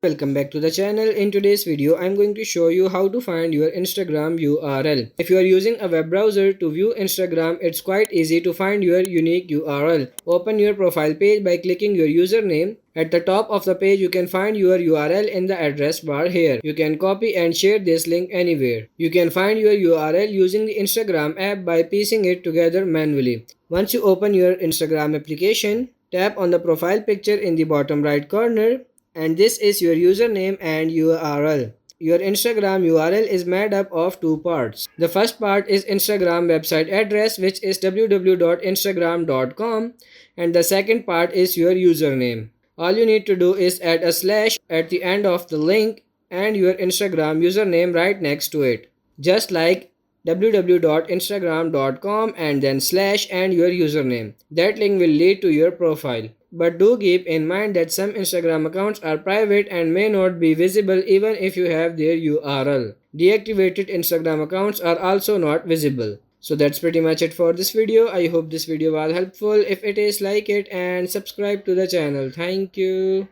Welcome back to the channel. In today's video, I'm going to show you how to find your Instagram URL. If you are using a web browser to view Instagram, it's quite easy to find your unique URL. Open your profile page by clicking your username. At the top of the page, you can find your URL in the address bar here. You can copy and share this link anywhere. You can find your URL using the Instagram app by piecing it together manually. Once you open your Instagram application, tap on the profile picture in the bottom right corner, and this is your username and URL. Your Instagram URL is made up of two parts. The first part is Instagram website address, which is www.instagram.com, and the second part is your username. All you need to do is add a slash at the end of the link and your Instagram username right next to it, just like www.instagram.com and then slash and your username. That link will lead to your profile. But do keep in mind that some Instagram accounts are private and may not be visible even if you have their URL. Deactivated Instagram accounts are also not visible. So that's pretty much it for this video. I hope this video was helpful. If it is, like it and subscribe to the channel. Thank you.